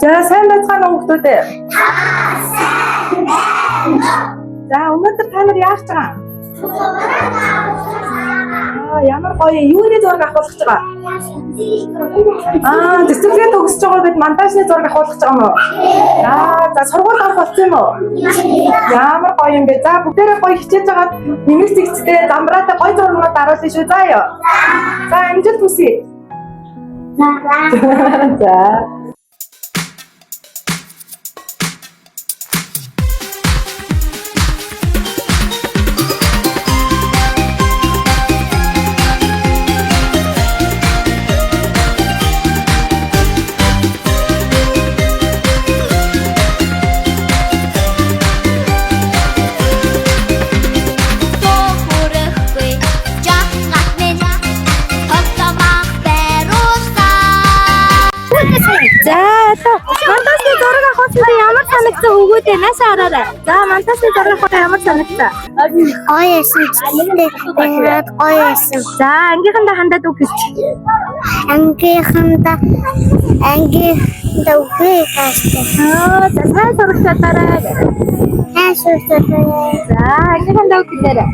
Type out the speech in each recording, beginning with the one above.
За сайн байцгаана уу хүмүүс. За өнөөдөр та нар яаж байгаа? Ямар гоё юуны зураг авах гэж байгаа? Дисциплин төгсөж байгаа бид монтажны зураг авах гэж байгаа юм уу? За сургууль авах болсон юм уу? Ямар гоё юм бэ? За бүгдээрээ гоё хичээж байгаа нэмэр зэгцтэй замбраатай гоё зургууд даруулъя шүү. За ёо. За амжилт хүсье. За. Монтажны зураг авах нь ямар санагдсан өгөөд наас хараарай. За монтажны зураг авах ямар санагдсан? Гоё байсан. Тэгээд гоё байсан. За ангийнхандаа хандаад үгэж. Ангийнхандаа үгүй хааштай. За сайн сурагчдаарай. Сайн сурагчдаарай. За ангийнхандаа үгээрэй.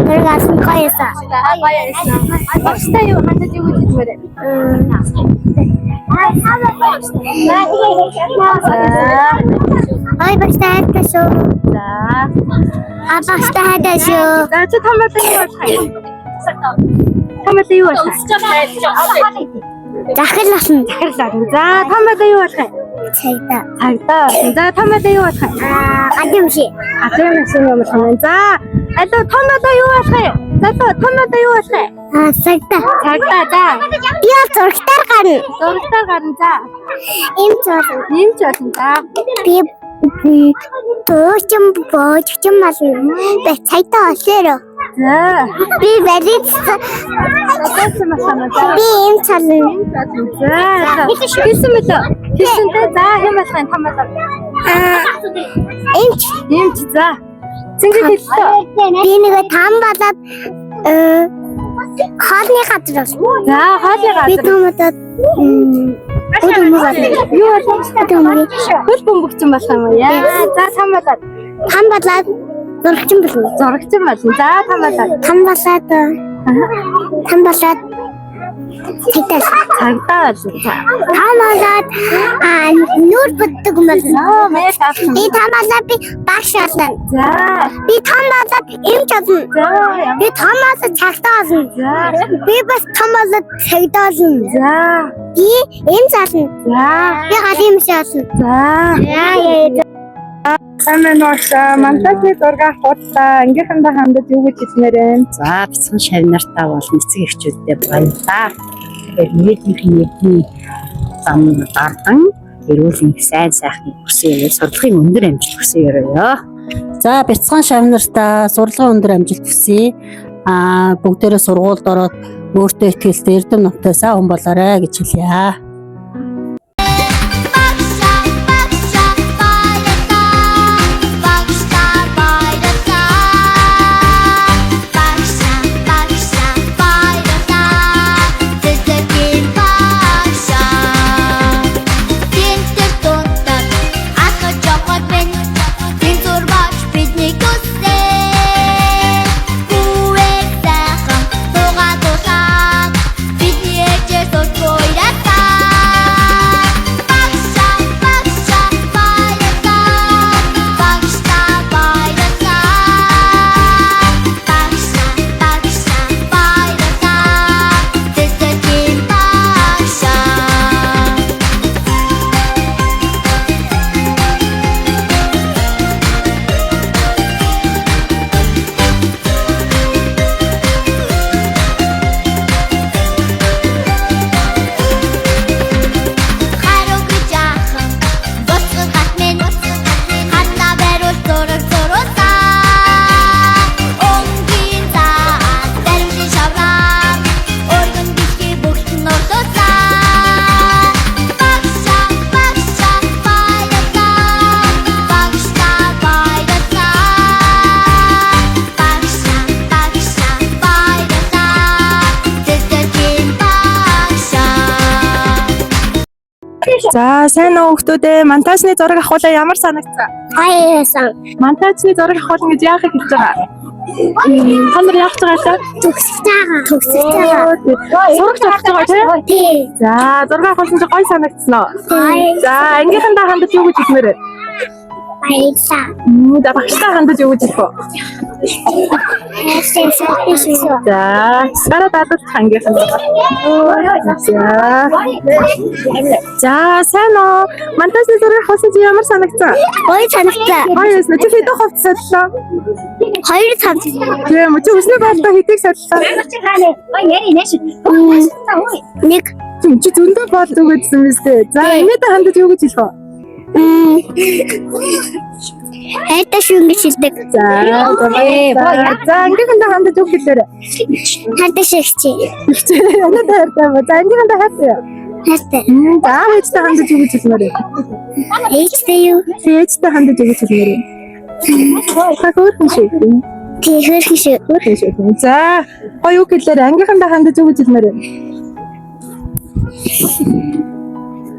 Тэргээс нь гоё байсан. Гоё байсан. Багштай юу хандаад юу гэж хэлмээрээ. Ой багштай хайртай шүү. За. Багштай хайртай шүү. За чи томоотой юу болох юм? Томоотой юу болох юм? Захирлална. За томоотой юу болох юм? Цагдаа. За томоотой юу болох юм? Гадимши. юм байна. За алуу томоотой юу болох юм? За томоотой юу болох юм? Цагдаа. За. Яа зургатаар гарна. За. Им зурна. За. Би бөөчм болно. Би цагдаа олоорой. За. Би бариц. Би им цална. За. Хийсэн мөлөө. Хийсэнтэй за юм болох юм томоотой. Имч за. Цэнгэл хэллээ. Би нэг там болоод хоолны газар болсон. За хоолны газар. Би томодод юу хөл бөмбөгчөн болох юм уу яа? За там болоод зурагчин болно. За Там болоод цагдаа там болоод нүүр бүтдэг юм болно. Би там болоод би багш болно. За. Би там болоод эмч болно. Би там болоод цагдаа болно. Би бас там болоод цагдаа болно. Би эмч болно. Би галимш болно. Монтажны зураг авахудаа ангийнхандаа хандаж юу гэж хэлмээрэн? За бяцхан шавнартаа бол эцэг эхчүүдтэй баярлалаа. Тэгэхээр нийгмийн зам дардан эрүүл сайн сайхныг хүсье. Сурлагын өндөр амжилт хүсье өрөөё. За бяцхан шавнартаа сурлагын өндөр амжилт хүсье. Бүгдээрээ сургуульд ороод өөртөө ихтэй эрдэм номтой сайн хүн болоорой гэж хэлье. Бидний ээжээс За сайн уу хүүхдүүдээ монтажны зураг авахулаа ямар санагцсан? Хайсан. Монтажны зураг авах гэж яахыг хэлж байгаа. Та нар яах гэж байгаа вэ? Төгсөж байгаа. Зурагч авах гэж байгаа тийм? Тий. За зураг авахсан чи гоё санагдсан уу? Гоё. За ангийнхандаа хандаж юу гэж хэлмээр вэ? Баярлалаа. За багштай хандаж юу гэж хэлэх вэ? Хайсан. За сара дадаж ангийнхандаа. За сайн уу? Монтажны зураг авахсан чи ямар санагдсан? Гоё санагтаа. Гоё эсна чи хэдэн хувцас садлаа? 2 цамц. Тийм чи өснө баалтаа хэдийг садлаа? Нэг Чи зөндөө болдог гэсэн мэт. За инээдээ хандаж юу гэж хэлэх вэ? хайртай шүү гэж хэлдэг. За ангийнхандаа хандаж юу хэлээрэ? Хайртай шигч. Анаа таартай ба. За ангийнхандаа хайртай. Хайртай. За ээжтэй хандаж юу гэж хэлмээр вэ? Ээжтэй юу? Ээжтэй хандаж юу гэж хэлмээр вэ? Та хөөрхөн шиг. Тий хөрхөн шүү. Хөөрхөн шиг. За гоё юу хэлээрэ? Ангийнхандаа хандаж юу гэж хэлмээр вэ?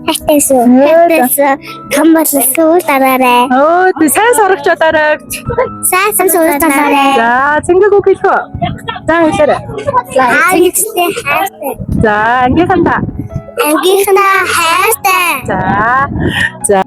Хайртай шүү. Хайртай шүү. Камбал суу дараарай. Оо тий сайн сурагч удаарай. Сайн суу дараарай. За цэнгэг үг хэлэх үү? За хэлээрэ. Ээжтэй хайртай. За ангийнхандаа. Ангийнхнаа хайртай. За